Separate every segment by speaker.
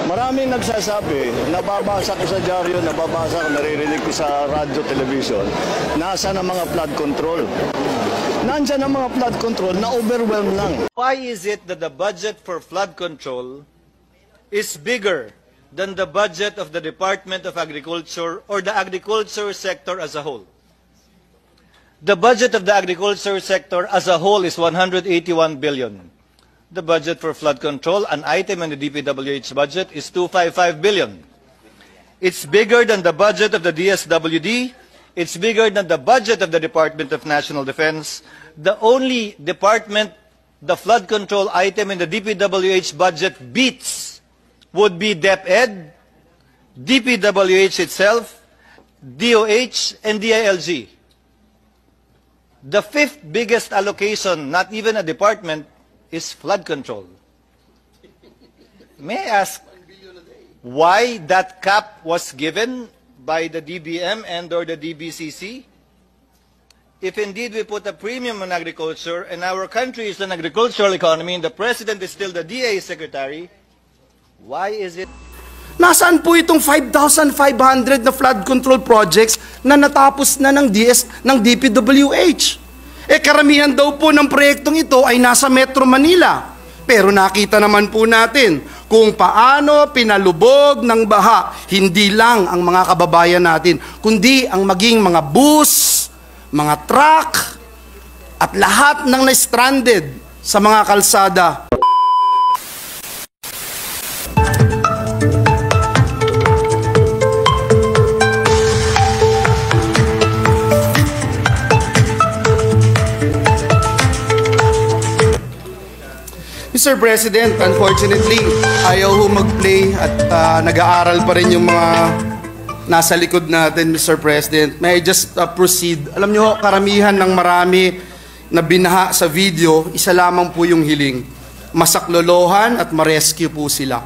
Speaker 1: Maraming nagsasabi, nababasa ko sa dyaryo, nababasa ko, naririnig ko sa radyo, television, nasa na mga flood control. Nandiyan ang mga flood control na overwhelmed lang.
Speaker 2: Why is it that the budget for flood control is bigger than the budget of the Department of Agriculture or the agriculture sector as a whole? The budget of the agriculture sector as a whole is 181 billion. The budget for flood control, an item in the DPWH budget, is 255 billion. It's bigger than the budget of the DSWD. It's bigger than the budget of the Department of National Defense. The only department the flood control item in the DPWH budget beats would be DepEd, DPWH itself, DOH, and DILG. The fifth biggest allocation, not even a department, is flood control. May I ask why that cap was given by the DBM and or the DBCC? If indeed we put a premium on agriculture and our country is an agricultural economy and the President is still the DA Secretary, why is it?
Speaker 3: Nasaan po itong 5,500 na flood control projects na natapos na ng DPWH? Karamihan daw po ng proyektong ito ay nasa Metro Manila. Pero nakita naman po natin kung paano pinalubog ng baha, hindi lang ang mga kababayan natin, kundi ang maging mga bus, mga truck, at lahat ng na-stranded sa mga kalsada. Mr. President, unfortunately, ayaw ho mag-play at nag-aaral pa rin yung mga nasa likod natin, Mr. President. May I just proceed? Alam nyo, karamihan ng marami na binaha sa video, isa lamang po yung hiling. Masaklolohan at ma-rescue po sila.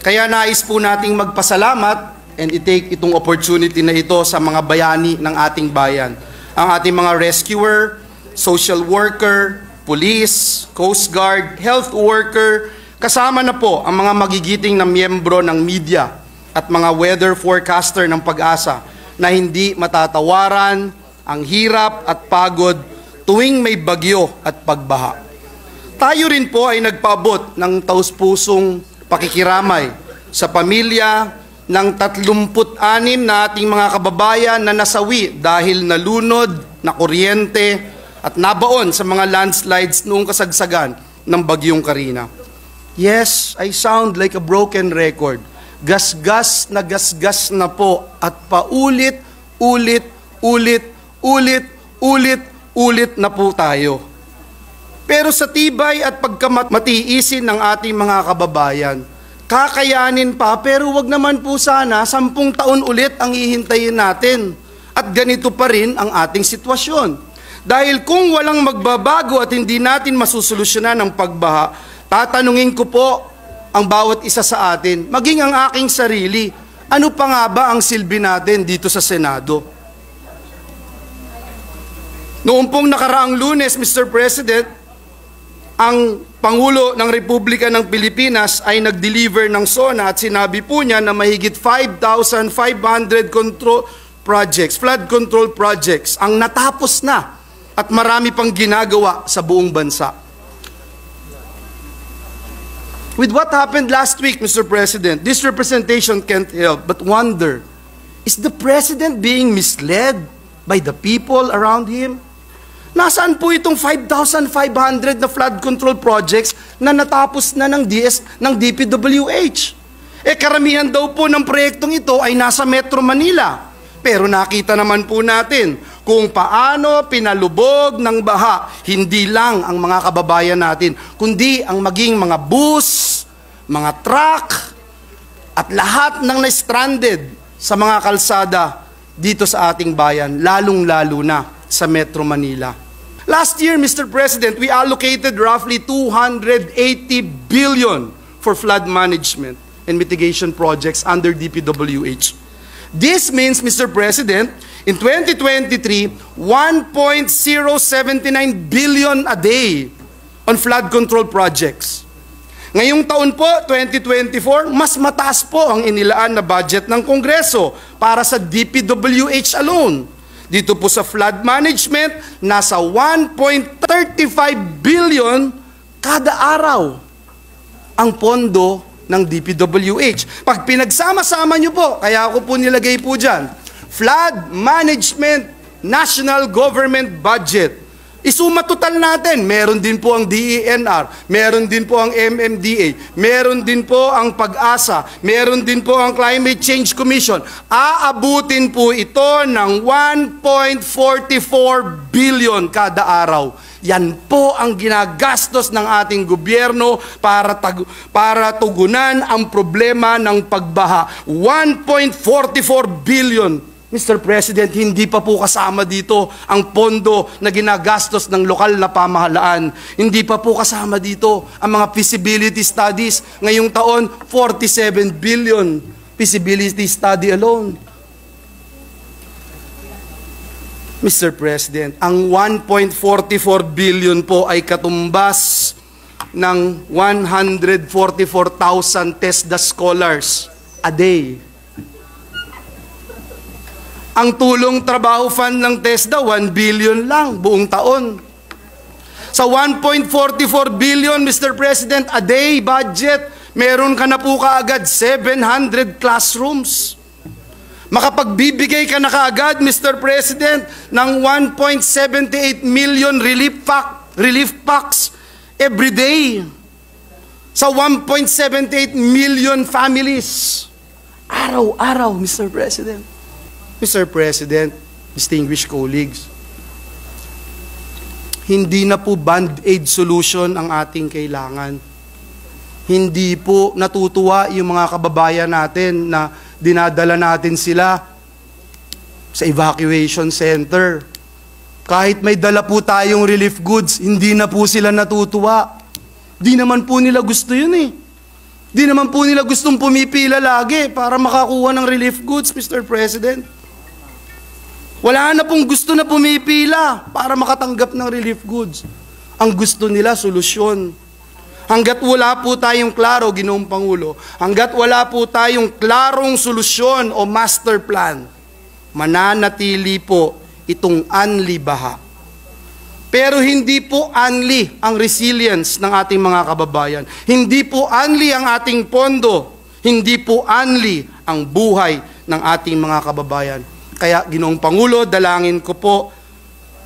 Speaker 3: Kaya nais po nating magpasalamat and i-take itong opportunity na ito sa mga bayani ng ating bayan. Ang ating mga rescuer, social worker, police, coast guard, health worker, kasama na po ang mga magigiting na miyembro ng media at mga weather forecaster ng Pag-asa na hindi matatawaran ang hirap at pagod tuwing may bagyo at pagbaha. Tayo rin po ay nagpaabot ng taus-pusong pakikiramay sa pamilya ng 36 na ating mga kababayan na nasawi dahil nalunod, na kuryente, at nabaon sa mga landslides noong kasagsagan ng Bagyong Karina. Yes, I sound like a broken record. Gasgas na po at paulit na po tayo. Pero sa tibay at pagkamatiisin ng ating mga kababayan, kakayanin pa, pero wag naman po sana 10 taon ulit ang hihintayin natin. At ganito pa rin ang ating sitwasyon. Dahil kung walang magbabago at hindi natin masusolusyonan ang pagbaha, tatanungin ko po ang bawat isa sa atin, maging ang aking sarili, ano pa nga ba ang silbi natin dito sa Senado? Noong pong nakaraang Lunes, Mr. President, ang Pangulo ng Republika ng Pilipinas ay nag-deliver ng SONA at sinabi po niya na mahigit 5,500 flood control projects ang natapos na at marami pang ginagawa sa buong bansa. With what happened last week, Mr. President, this representation can't help but wonder, is the President being misled by the people around him? Nasaan po itong 5,500 na flood control projects na natapos na ng DPWH? Karamihan daw po ng proyektong ito ay nasa Metro Manila. Pero nakita naman po natin kung paano pinalubog ng baha, hindi lang ang mga kababayan natin, kundi ang maging mga bus, mga truck, at lahat ng na-stranded sa mga kalsada dito sa ating bayan, lalong-lalo na sa Metro Manila. Last year, Mr. President, we allocated roughly 280 billion for flood management and mitigation projects under DPWH. This means, Mr. President, in 2023, 1.079 billion a day on flood control projects. Ngayong taon po, 2024, mas mataas po ang inilaan na budget ng Kongreso para sa DPWH alone. Dito po sa flood management, nasa 1.35 billion kada araw ang pondo ng DPWH. Pag pinagsama-sama nyo po, kaya ako po nilagay po dyan, Flood Management National Government Budget. Isuma total natin, meron din po ang DENR, meron din po ang MMDA, meron din po ang Pag-asa, meron din po ang Climate Change Commission. Aabutin po ito ng 1.44 billion kada araw. Yan po ang ginagastos ng ating gobyerno para tugunan ang problema ng pagbaha. 1.44 billion. Mr. President, hindi pa po kasama dito ang pondo na ginagastos ng lokal na pamahalaan. Hindi pa po kasama dito ang mga feasibility studies. Ngayong taon, 47 billion feasibility study alone. Mr. President, ang 1.44 billion po ay katumbas ng 144,000 TESDA scholars a day. Ang tulong trabaho fund ng TESDA, 1 billion lang buong taon. Sa 1.44 billion, Mr. President, a day budget, meron ka na po kaagad 700 classrooms. Makapagbibigay ka na kaagad, Mr. President, ng 1.78 million relief packs every day. Sa 1.78 million families. Araw-araw, Mr. President. Mr. President, distinguished colleagues, hindi na po band-aid solution ang ating kailangan. Hindi po natutuwa yung mga kababayan natin na dinadala natin sila sa evacuation center. Kahit may dala po tayong relief goods, hindi na po sila natutuwa. Di naman po nila gusto yun eh. Di naman po nila gustong pumipila lagi para makakuha ng relief goods, Mr. President. Wala na pong gusto na pumipila para makatanggap ng relief goods. Ang gusto nila, solusyon. Hanggat wala po tayong klaro, Ginoong Pangulo, hanggat wala po tayong klarong solusyon o master plan, mananatili po itong unli baha. Pero hindi po unli ang resilience ng ating mga kababayan. Hindi po unli ang ating pondo. Hindi po unli ang buhay ng ating mga kababayan. Kaya, Ginoong Pangulo, dalangin ko po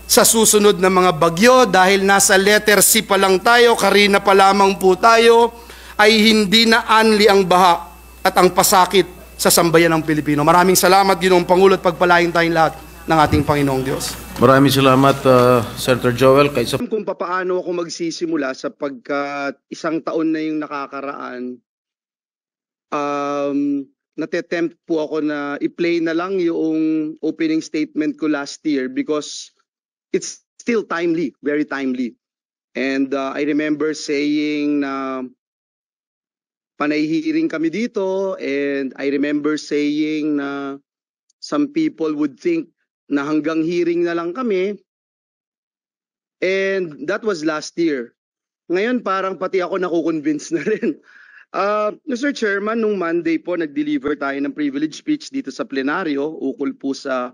Speaker 3: sa susunod na mga bagyo, dahil nasa letter C pa lang tayo, karina pa lamang po tayo, ay hindi na unli ang baha at ang pasakit sa sambayan ng Pilipino. Maraming salamat, Ginoong Pangulo, at pagpalain tayong lahat ng ating Panginoong Diyos.
Speaker 4: Maraming salamat, Senator Joel.
Speaker 3: Kung paano ako magsisimula sapagkat isang taon na yung nakakaraan, nate-tempt po ako na i-play na lang yung opening statement ko last year because it's still timely, very timely. And I remember saying na panay hearing kami dito, and I remember saying na some people would think na hanggang hearing na lang kami. And that was last year. Ngayon parang pati ako nakukonvince na rin. Mr. Chairman, nung Monday po, nag-deliver tayo ng privilege speech dito sa plenaryo ukol po sa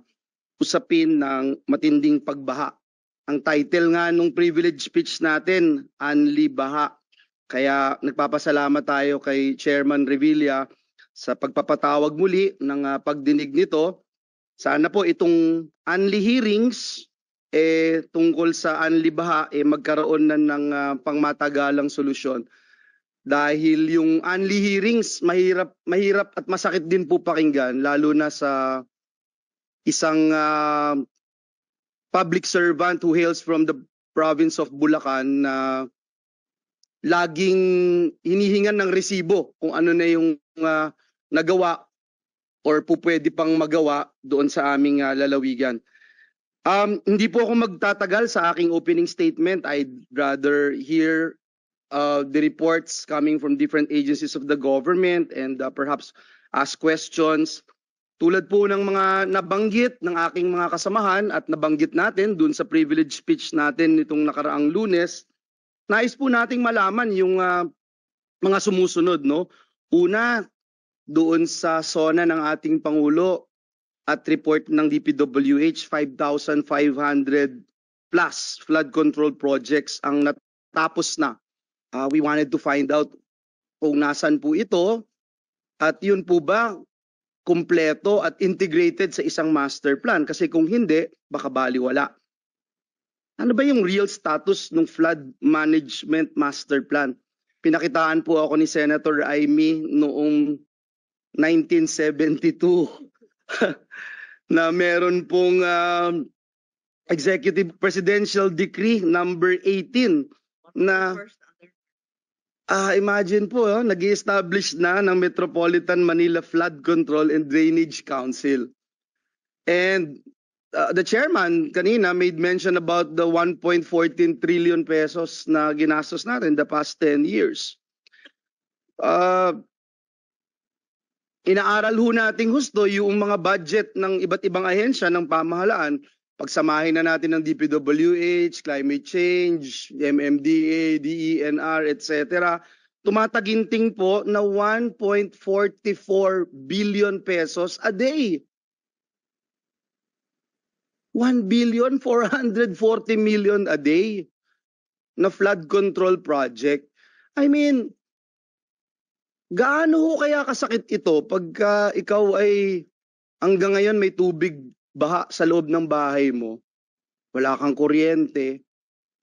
Speaker 3: usapin ng matinding pagbaha. Ang title nga nung privilege speech natin, Unli Baha. Kaya nagpapasalamat tayo kay Chairman Revilla sa pagpapatawag muli ng pagdinig nito. Sana po itong Unli hearings tungkol sa Unli Baha magkaroon na ng pangmatagalang solusyon. Dahil yung unli hearings, mahirap at masakit din po pakinggan, lalo na sa isang public servant who hails from the province of Bulacan na laging hinihingan ng resibo kung ano na yung nagawa or po pwede pang magawa doon sa aming lalawigan. Hindi po ako magtatagal sa aking opening statement. I'd rather hear the reports coming from different agencies of the government and perhaps ask questions. Tulad po ng mga nabanggit ng aking mga kasamahan at nabanggit natin dun sa privilege speech natin nitong nakaraang Lunes, nais po nating malaman yung mga sumusunod, no? Una, doon sa SONA ng ating Pangulo at report ng DPWH, 5,500 plus flood control projects ang natapos na. We wanted to find out kung nasan po ito at yun po ba kumpleto at integrated sa isang master plan, kasi kung hindi, baka baliwala. Ano ba yung real status ng flood management master plan? Pinakitaan po ako ni Senator Amy noong 1972 na meron pong Executive Presidential Decree number 18 na imagine po, nag-establish na ng Metropolitan Manila Flood Control and Drainage Council. And the chairman kanina made mention about the 1.14 trillion pesos na ginastos natin the past 10 years. Inaaral ho nating husto yung mga budget ng iba't ibang ahensya ng pamahalaan. Pagsamahin na natin ng DPWH, climate change, MMDA, DENR, etc. Tumataginting po na 1.44 billion pesos a day. 1,440 million a day na flood control project. I mean, gaano ho kaya kasakit ito pagka ikaw ay hanggang ngayon may tubig baha sa loob ng bahay mo, wala kang kuryente,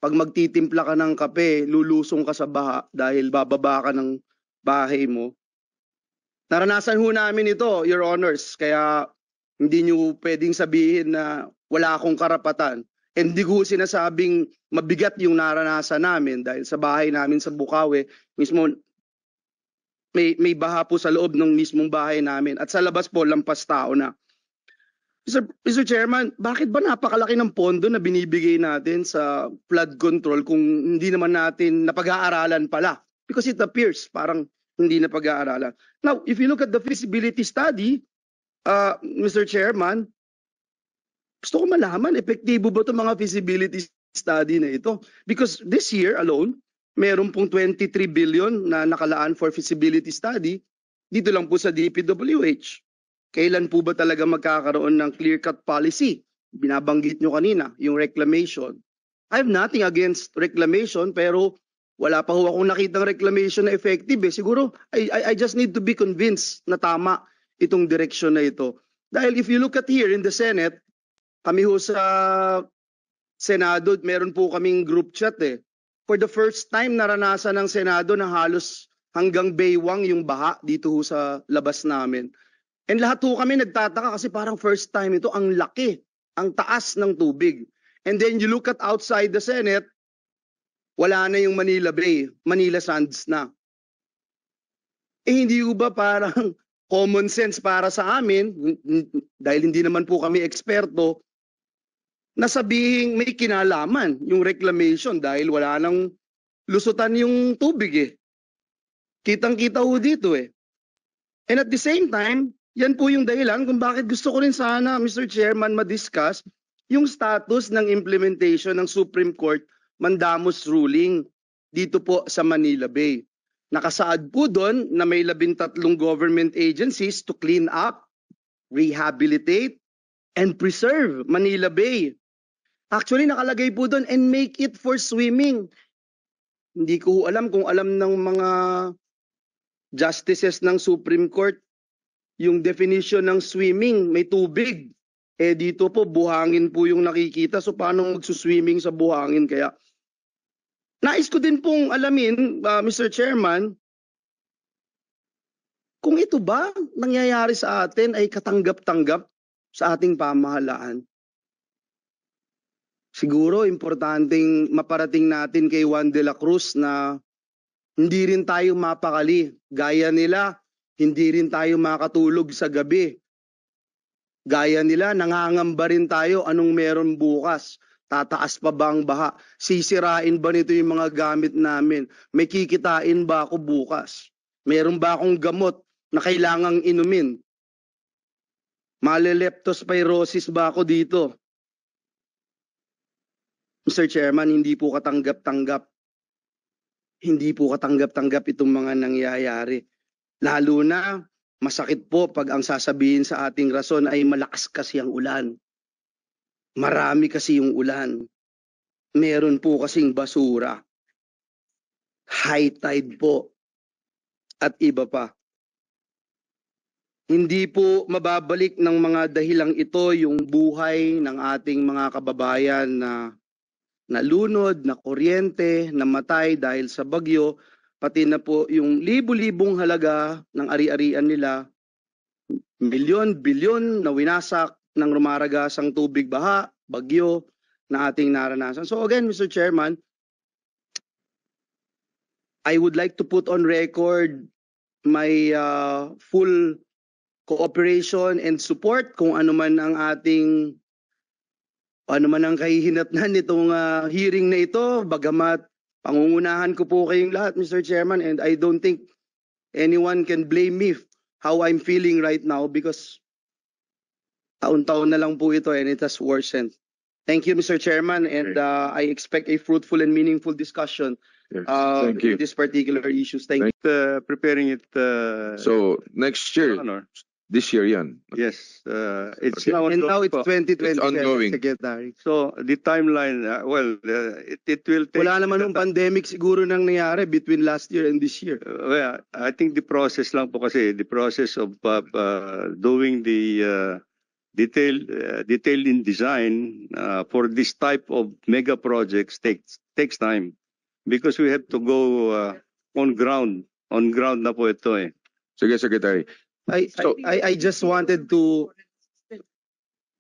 Speaker 3: pag magtitimpla ka ng kape, lulusong ka sa baha dahil bababa ka ng bahay mo. Naranasan ho namin ito, Your Honors, kaya hindi nyo pwedeng sabihin na wala akong karapatan. Hindi ko sinasabing mabigat yung naranasan namin dahil sa bahay namin sa Bukawi, mismo may baha po sa loob ng mismong bahay namin at sa labas po lampas tao na. Mr. Chairman, bakit ba napakalaki ng pondo na binibigay natin sa flood control kung hindi naman natin napag-aaralan pala? Because it appears parang hindi napag-aaralan. Now, if you look at the feasibility study, Mr. Chairman, gusto ko malaman, epektibo ba itong mga feasibility study na ito? Because this year alone, meron pong 23 billion na nakalaan for feasibility study dito lang po sa DPWH. Kailan po ba talaga magkakaroon ng clear-cut policy? Binabanggit nyo kanina, yung reclamation. I have nothing against reclamation, pero wala pa ho akong nakitang reclamation na effective. Siguro, I just need to be convinced na tama itong direksyon na ito. Dahil if you look at here in the Senate, kami ho sa Senado, meron po kaming group chat For the first time, naranasan ng Senado na halos hanggang baywang yung baha dito ho sa labas namin. And lahat ho kami nagtataka kasi parang first time ito, ang laki, ang taas ng tubig. And then you look at outside the Senate, wala na yung Manila Bay, Manila Sands na. Hindi ho ba parang common sense para sa amin, dahil hindi naman po kami eksperto, na sabihing may kinalaman yung reclamation dahil wala nang lusutan yung tubig Kitang-kita ho dito And at the same time, yan po yung dahilan kung bakit gusto ko rin sana, Mr. Chairman, ma-discuss yung status ng implementation ng Supreme Court mandamus ruling dito po sa Manila Bay. Nakasaad po doon na may 13 government agencies to clean up, rehabilitate, and preserve Manila Bay. Actually, nakalagay po doon and make it for swimming. Hindi ko alam kung alam ng mga justices ng Supreme Court yung definition ng swimming, may tubig. Dito po, buhangin po yung nakikita. So, paano magsuswimming sa buhangin? Kaya, nais ko din pong alamin, Mr. Chairman, kung ito ba nangyayari sa atin ay katanggap-tanggap sa ating pamahalaan. Siguro, importanteng maparating natin kay Juan de la Cruz na hindi rin tayo mapakali. Gaya nila, hindi rin tayo makatulog sa gabi. Gaya nila, nangangamba rin tayo anong meron bukas. Tataas pa ba ang baha? Sisirain ba nito yung mga gamit namin? May kikitain ba ako bukas? Meron ba akong gamot na kailangang inumin? Maleleptospirosis ba ako dito? Mr. Chairman, hindi po katanggap-tanggap hindi po katanggap-tanggap itong mga nangyayari. Lalo na masakit po pag ang sasabihin sa ating rason ay malakas kasi ang ulan. Marami kasi yung ulan. Meron po kasing basura. High tide po. At iba pa. Hindi po mababalik ng mga dahilang ito yung buhay ng ating mga kababayan na nalunod, na kuryente, namatay dahil sa bagyo, pati na po yung libu-libong halaga ng ari-arian nila, milyon, bilyon na winasak ng rumaragasang tubig baha, bagyo na ating naranasan. So again, Mr. Chairman, I would like to put on record my full cooperation and support kung ano man ang ating ang kahihinatnan nitong hearing na ito, bagamat pangungunahan ko po kayong lahat, Mr. Chairman, and I don't think anyone can blame me how I'm feeling right now because taon-taon na lang po ito and it has worsened. Thank you, Mr. Chairman, and I expect a fruitful and meaningful discussion
Speaker 5: Yes, thank you.
Speaker 3: in this particular issues. Thank you.
Speaker 6: Preparing it.
Speaker 5: So next year,
Speaker 6: Your Honor.
Speaker 5: this year yan.
Speaker 6: Yes, it's
Speaker 5: Okay.
Speaker 6: now
Speaker 3: And now it's
Speaker 6: po.
Speaker 3: 2027,
Speaker 5: It's ongoing.
Speaker 3: Secretary.
Speaker 6: So the timeline, it will take.
Speaker 3: Wala naman nung pandemic siguro nang nangyari between last year and this year.
Speaker 6: Well, I think the process lang po kasi, the process of doing the detail in design for this type of mega projects takes time because we have to go on ground na po ito eh.
Speaker 5: Sige, Secretary.
Speaker 3: I just wanted to,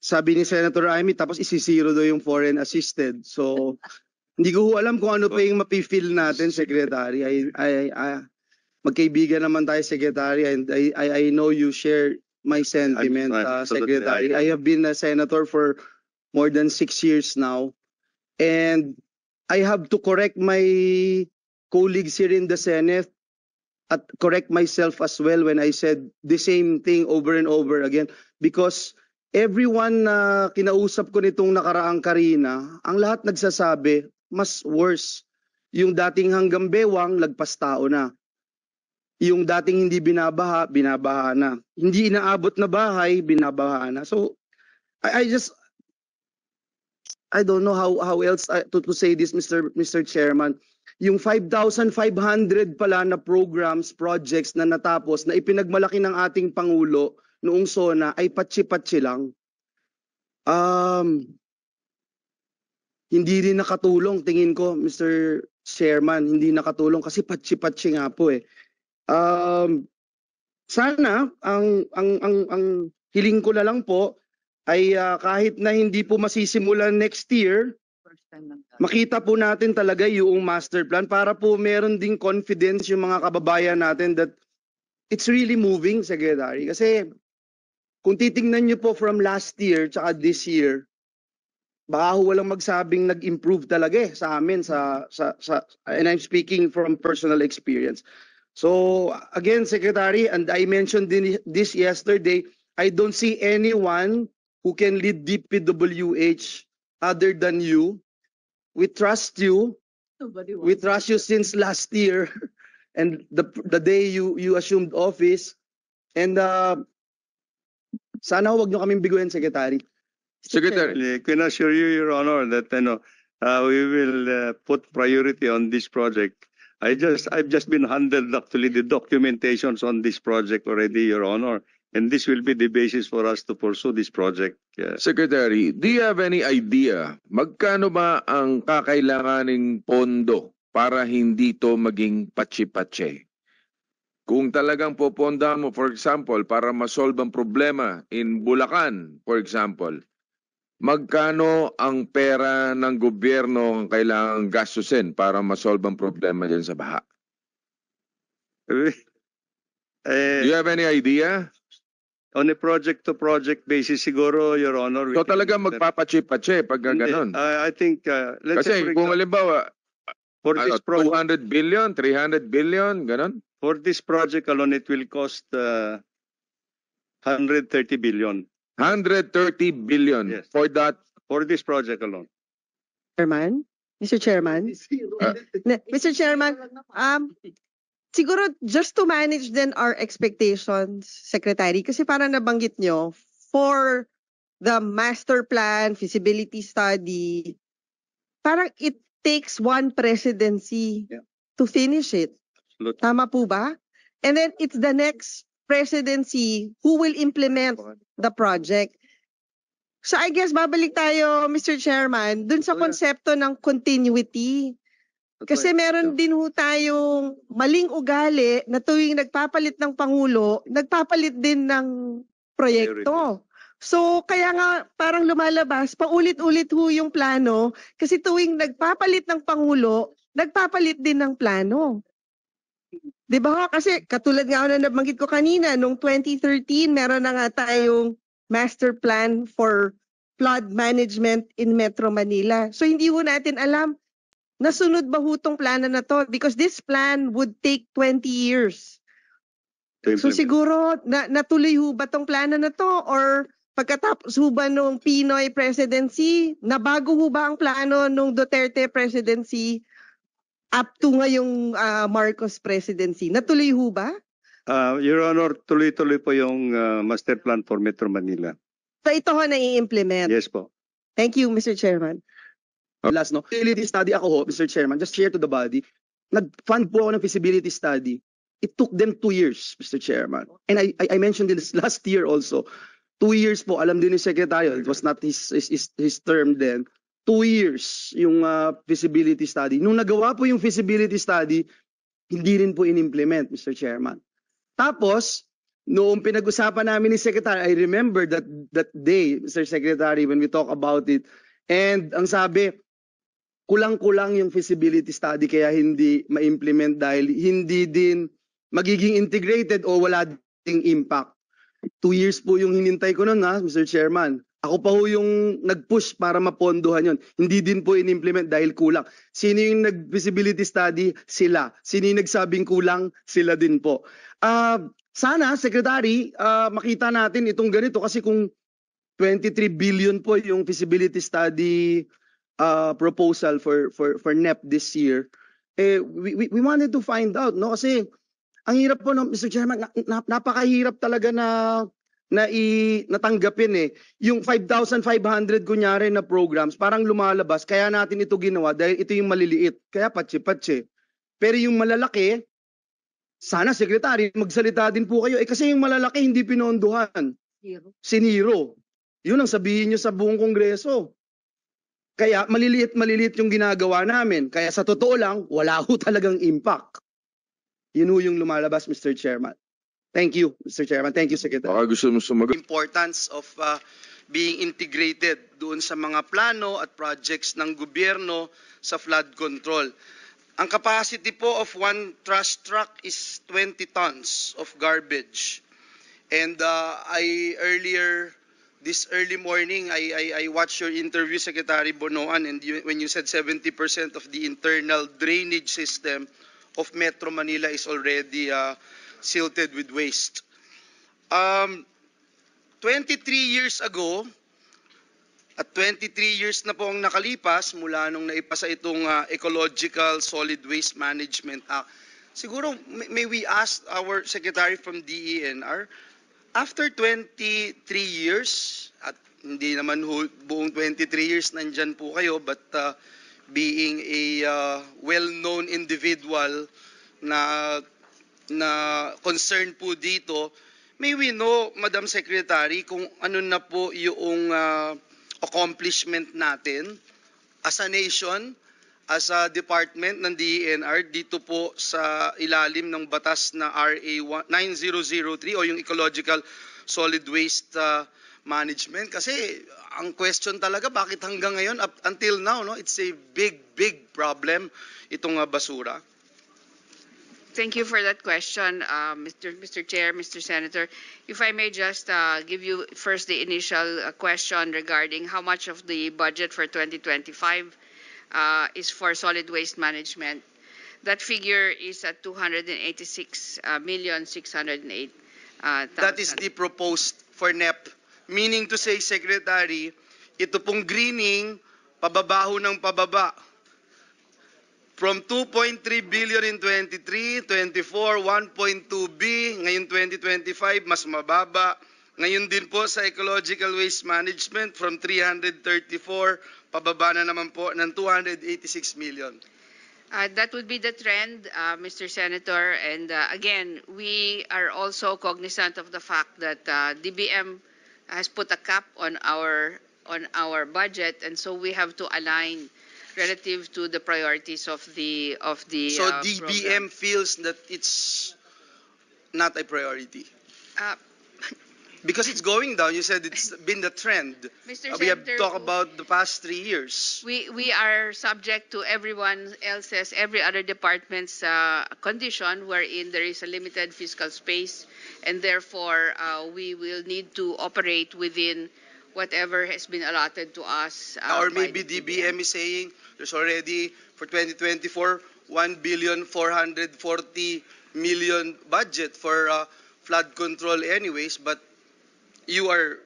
Speaker 3: sabi ni Senator Amy, tapos isisiro daw yung foreign assisted. So, hindi ko ho alam kung ano pa yung mapifeel natin, Secretary. Magkaibigan naman tayo, Secretary, and I know you share my sentiment,
Speaker 6: Absolutely.
Speaker 3: Secretary. I have been a senator for more than 6 years now, and I have to correct my colleagues here in the Senate at correct myself as well when I said the same thing over and over again because everyone na kinausap ko nitong nakaraang Karina, ang lahat nagsasabi, mas worse. Yung dating hanggang bewang, lagpas tao na. Yung dating hindi binabaha, binabaha na. Hindi inaabot na bahay, binabaha na. So, I don't know how else to say this, Mr. Chairman. Yung 5,500 pala na programs, projects na natapos, na ipinagmalaki ng ating Pangulo noong SONA ay patsi-patsi lang. Hindi rin nakatulong, tingin ko, Mr. Chairman, hindi nakatulong kasi patsi-patsi nga po eh. Sana, ang hiling ko na lang po ay kahit na hindi po masisimulan next year, makita po natin talaga yung master plan para po meron ding confidence yung mga kababayan natin that it's really moving, Secretary. Kasi kung titingnan nyo po from last year tsaka this year, baka ho walang magsabing nag-improve talaga eh sa amin and I'm speaking from personal experience. So again, Secretary, and I mentioned this yesterday, I don't see anyone who can lead DPWH other than you. We trust you. We trust you since last year and the day you assumed office. And sana huwag nyo kaming biguin, Secretary.
Speaker 6: I can assure you, Your Honor, that we will put priority on this project. I've just been handed actually the documentations on this project already, Your Honor, and this will be the basis for us to pursue this project.
Speaker 5: Secretary, do you have any idea magkano ba ang kakailanganing pondo para hindi to maging patsi-patsi? Kung talagang poponda mo, for example, para masolve ang problema in Bulacan, for example, magkano ang pera ng gobyerno ang kailangang gastusin para masolve ang problema dyan sa baha? Do you have any idea?
Speaker 6: On a project-to-project basis, siguro, Your Honor.
Speaker 5: So talagang magpapatsi-patsi pag ganon.
Speaker 6: I think, let's say,
Speaker 5: Kasi kung halimbawa,
Speaker 6: for this project,
Speaker 5: 200 billion, 300 billion, ganon?
Speaker 6: for this project alone, it will cost 130 billion
Speaker 5: 130 billion
Speaker 6: Yes.
Speaker 5: for that.
Speaker 6: for this project alone.
Speaker 7: Chairman, Mr. Chairman. Mr. Chairman, siguro just to manage then our expectations, Secretary, kasi parang nabanggit nyo, for the master plan, feasibility study, parang it takes one presidency to finish it.
Speaker 6: Absolutely.
Speaker 7: Tama po ba? And then it's the next presidency who will implement the project. So I guess babalik tayo, Mr. Chairman, dun sa konsepto ng continuity. Kasi meron din ho tayong maling ugali na tuwing nagpapalit ng Pangulo, nagpapalit din ng proyekto. So kaya nga parang lumalabas, paulit-ulit ho yung plano kasi tuwing nagpapalit ng Pangulo, nagpapalit din ng plano. Di ba? Kasi katulad nga na nabanggit ko kanina, noong 2013, meron na nga tayong master plan for flood management in Metro Manila. So hindi ho natin alam, nasunod ba ho tong plano na to? Because this plan would take 20 years. So siguro, natuloy ho ba tong plano na to? Or pagkatapos ho ba nung Pinoy presidency, nabago ho ba ang plano nung Duterte presidency up to ngayong Marcos presidency? Natuloy ho ba?
Speaker 6: Your Honor, tuloy-tuloy po yung master plan for Metro Manila.
Speaker 7: So ito ho na-i-implement?
Speaker 6: Yes po.
Speaker 7: Thank you, Mr. Chairman.
Speaker 3: Last, no? Feasibility study ako ho, Mr. Chairman, just share to the body. Nag-fund po ako ng feasibility study. It took them 2 years, Mr. Chairman. And I mentioned this last year also. 2 years po, alam din ni Secretary, it was not his term then. 2 years yung feasibility study. Nung nagawa po yung feasibility study, hindi rin po in-implement, Mr. Chairman. Tapos, noong pinag-usapan namin ni Secretary, I remember that day, Mr. Secretary, when we talk about it. And ang sabi, kulang-kulang yung feasibility study kaya hindi ma-implement dahil hindi din magiging integrated o wala ding impact. 2 years po yung hinintay ko nun, Mr. Chairman. Ako pa ho yung nag-push para mapondohan yon. Hindi din po in-implement dahil kulang. Sino yung nag-feasibility study? Sila. Sino yung nagsabing kulang? Sila din po. Sana, Secretary, makita natin itong ganito kasi kung 23 billion po yung feasibility study proposal for NEP this year, we wanted to find out, no? Kasi ang hirap po, no, Mr. Chairman, napakahirap talaga natanggapin eh. Yung 5,500 kunyari na programs, parang lumalabas, kaya natin ito ginawa dahil ito yung maliliit, kaya patsi-patsi. Pero yung malalaki, sana, Secretary, magsalita din po kayo. Kasi yung malalaki hindi pinondohan. Siniro. Yun ang sabihin nyo sa buong Kongreso. Kaya maliliit yung ginagawa namin. Kaya sa totoo lang, wala ho talagang impact. Yun ho yung lumalabas, Mr. Chairman. Thank you, Mr. Chairman. Thank you, Secretary.
Speaker 5: Baka gusto mo sumagot.
Speaker 3: Importance of being integrated doon sa mga plano at projects ng gobyerno sa flood control. Ang capacity po of one trash truck is 20 tons of garbage. And this early morning, I watched your interview, Secretary Bonoan, and when you said 70% of the internal drainage system of Metro Manila is already silted with waste. 23 years ago, at 23 years na po ang nakalipas mula nung naipasa itong Ecological Solid Waste Management Act. Siguro, may we ask our Secretary from DENR, after 23 years, at hindi naman buong 23 years nandyan po kayo, but being a well-known individual na concerned po dito, may we know, Madam Secretary, kung ano na po yung accomplishment natin as a nation, as a department ng DENR dito po sa ilalim ng batas na RA 9003 o yung Ecological Solid Waste Management. Kasi ang question talaga, bakit hanggang ngayon, up until now, no, it's a big problem itong basura.
Speaker 8: Thank you for that question, Mr. Chair, Mr. Senator. If I may just give you first the initial question regarding how much of the budget for 2025 is for solid waste management. That figure is at 286,608,000.
Speaker 3: That is the proposed for NEP. Meaning to say, Secretary, ito pong greening, pababaho ng pababa. From 2.3 billion in 23, 24, 1.2 B, ngayon 2025, mas mababa. Ngayon din po sa ecological waste management, from 334, pababa na naman po ng 286 million.
Speaker 8: That would be the trend, Mr. Senator. And again, we are also cognizant of the fact that DBM has put a cap on our budget, and so we have to align relative to the priorities of the
Speaker 3: So
Speaker 8: program.
Speaker 3: DBM feels that it's not a priority. Because it's going down. You said it's been the trend.
Speaker 8: Mr.
Speaker 3: We have
Speaker 8: Senator,
Speaker 3: talked about the past 3 years.
Speaker 8: We are subject to everyone else's, every other department's condition wherein there is a limited fiscal space, and therefore we will need to operate within whatever has been allotted to us.
Speaker 3: Or
Speaker 8: by
Speaker 3: maybe
Speaker 8: the
Speaker 3: DBM is saying there's already for 2024 1,440 million budget for flood control anyways, but you are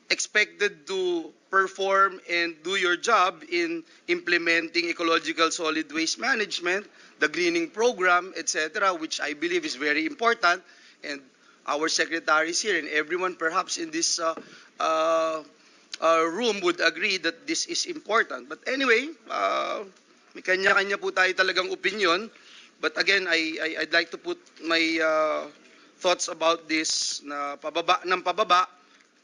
Speaker 3: expected to perform and do your job in implementing ecological solid waste management, the greening program, etc., which I believe is very important. And our secretaries here and everyone perhaps in this room would agree that this is important. But anyway, may kanya-kanya po tayo talagang opinion. But again, I'd like to put my thoughts about this na pababa ng pababa,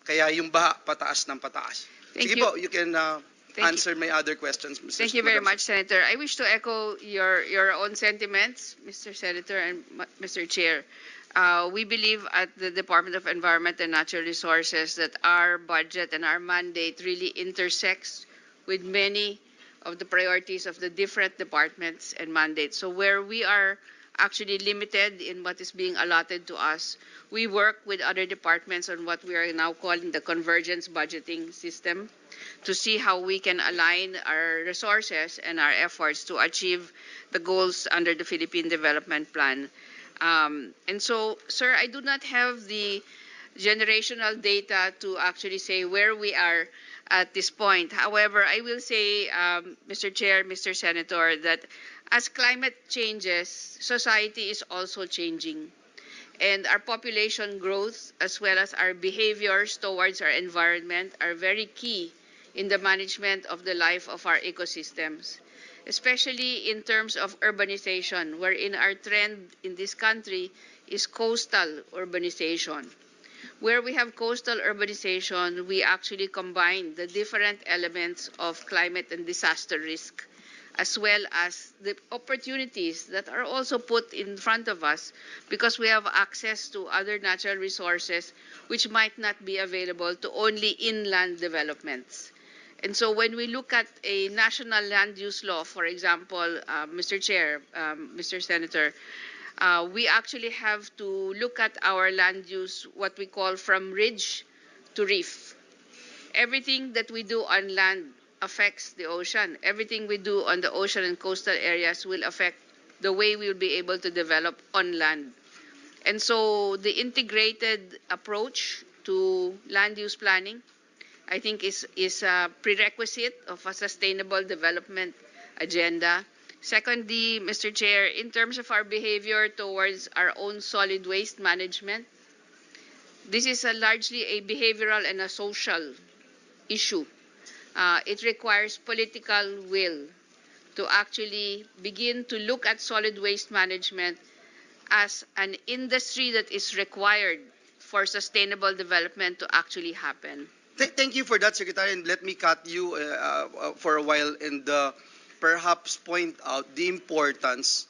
Speaker 3: kaya yung baha pataas ng pataas.
Speaker 8: Thank
Speaker 3: Sige
Speaker 8: you.
Speaker 3: po, you can answer my other questions, Mr.
Speaker 8: Thank you very
Speaker 3: Madam
Speaker 8: much, Senator. I wish to echo your own sentiments, Mr. Senator and Mr. Chair. We believe at the Department of Environment and Natural Resources that our budget and our mandate really intersects with many of the priorities of the different departments and mandates. So where we are actually limited in what is being allotted to us, we work with other departments on what we are now calling the convergence budgeting system to see how we can align our resources and our efforts to achieve the goals under the Philippine Development Plan. And so, sir, I do not have the generational data to actually say where we are at this point. However, I will say, Mr. Chair, Mr. Senator, that as climate changes, society is also changing. And our population growth, as well as our behaviors towards our environment, are very key in the management of the life of our ecosystems, especially in terms of urbanization, wherein our trend in this country is coastal urbanization. Where we have coastal urbanization, we actually combine the different elements of climate and disaster risk, as well as the opportunities that are also put in front of us because we have access to other natural resources which might not be available to only inland developments. And so when we look at a national land use law, for example, Mr. Chair, Mr. Senator, we actually have to look at our land use, what we call from ridge to reef. Everything that we do on land affects the ocean. Everything we do on the ocean and coastal areas will affect the way we'll be able to develop on land. And so the integrated approach to land use planning, I think, is a prerequisite of a sustainable development agenda. Secondly, Mr. Chair, in terms of our behavior towards our own solid waste management, this is largely a behavioral and a social issue. It requires political will to actually begin to look at solid waste management as an industry that is required for sustainable development to actually happen.
Speaker 3: Thank you for that, Secretary, and let me cut you for a while and perhaps point out the importance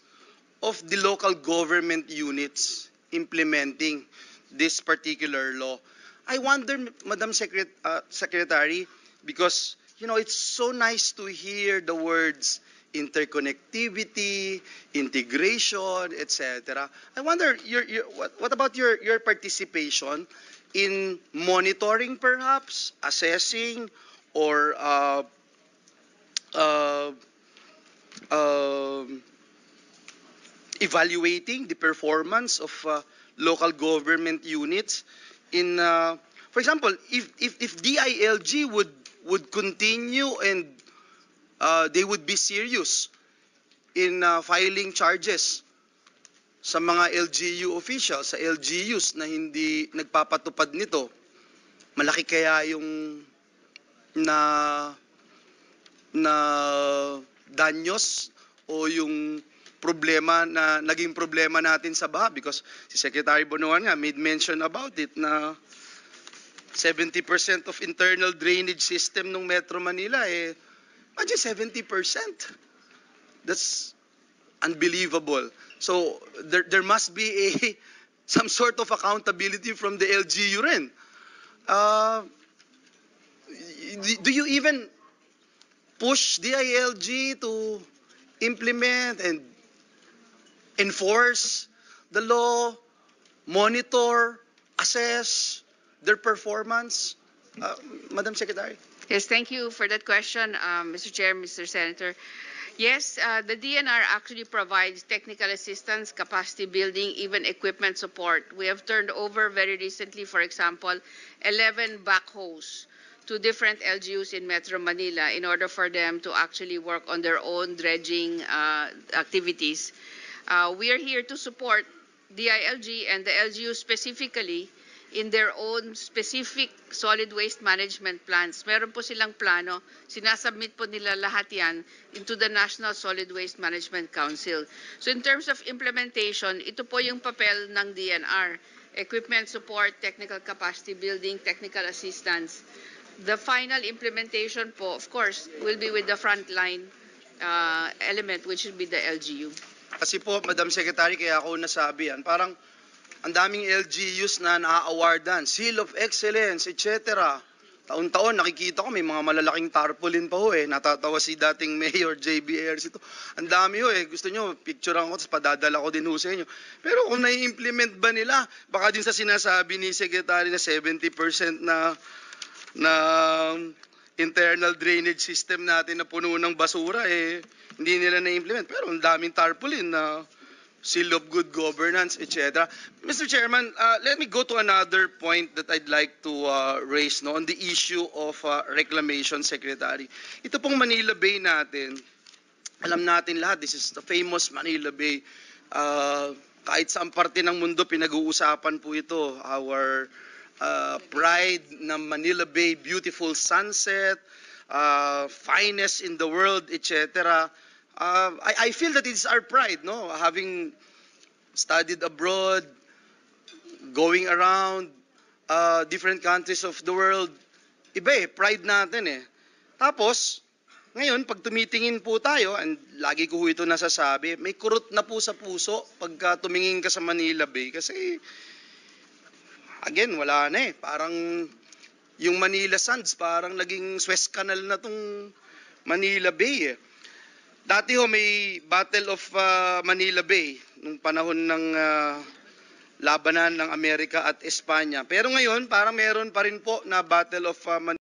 Speaker 3: of the local government units implementing this particular law. I wonder, Madam Secretary, because it's so nice to hear the words interconnectivity, integration, etc. I wonder, what about your participation in monitoring, perhaps assessing, or evaluating the performance of local government units in, for example, if DILG would continue and they would be serious in filing charges sa mga LGU officials, sa LGUs na hindi nagpapatupad nito. Malaki kaya yung na danyos o yung problema na naging problema natin sa baha, because si Secretary Bonoan nga made mention about it na 70% of internal drainage system ng Metro Manila imagine 70%. That's unbelievable. So there must be some sort of accountability from the LGU rin. Do you even push DILG to implement and enforce the law, monitor, assess their performance? Madam Secretary.
Speaker 8: Yes, thank you for that question, Mr. Chair, Mr. Senator. Yes, the DNR actually provides technical assistance, capacity building, even equipment support. We have turned over very recently, for example, 11 backhoes to different LGUs in Metro Manila in order for them to actually work on their own dredging activities. We are here to support DILG and the LGU specifically in their own specific solid waste management plans. Meron po silang plano, sinasubmit po nila lahat yan into the National Solid Waste Management Council. So in terms of implementation, ito po yung papel ng DNR. Equipment support, technical capacity building, technical assistance. The final implementation po, of course, will be with the frontline element, which will be the LGU.
Speaker 3: Kasi po, Madam Secretary, kaya ako nasabi yan, parang ang daming LGUs na na-awardan, Seal of Excellence, etc. Taon-taon, nakikita ko may mga malalaking tarpaulin pa ho Natatawa si dating Mayor JBRs ito. Ang dami ho Gusto nyo, picturean ko, tapos padadala ko din ho sa inyo. Pero kung nai-implement ba nila, baka din sa sinasabi ni Secretary na 70% na internal drainage system natin na puno ng basura, hindi nila na-implement. Pero ang daming tarpaulin na seal of good governance, etc. Mr. Chairman, let me go to another point that I'd like to raise on the issue of reclamation, Secretary. Ito pong Manila Bay natin, alam natin lahat, this is the famous Manila Bay. Kahit saan parte ng mundo, pinag-uusapan po ito. Our pride na Manila Bay, beautiful sunset, finest in the world, etc. I feel that it's our pride, no? Having studied abroad, going around different countries of the world, iba pride natin Tapos, ngayon, pag tumitingin po tayo, and lagi ko ito nasasabi, may kurot na po sa puso pagka tumingin ka sa Manila Bay. Kasi, again, wala na Parang yung Manila Sands, parang naging Suez Canal na tong Manila Bay Dati may Battle of Manila Bay nung panahon ng labanan ng Amerika at Espanya. Pero ngayon, parang meron pa rin po na Battle of Manila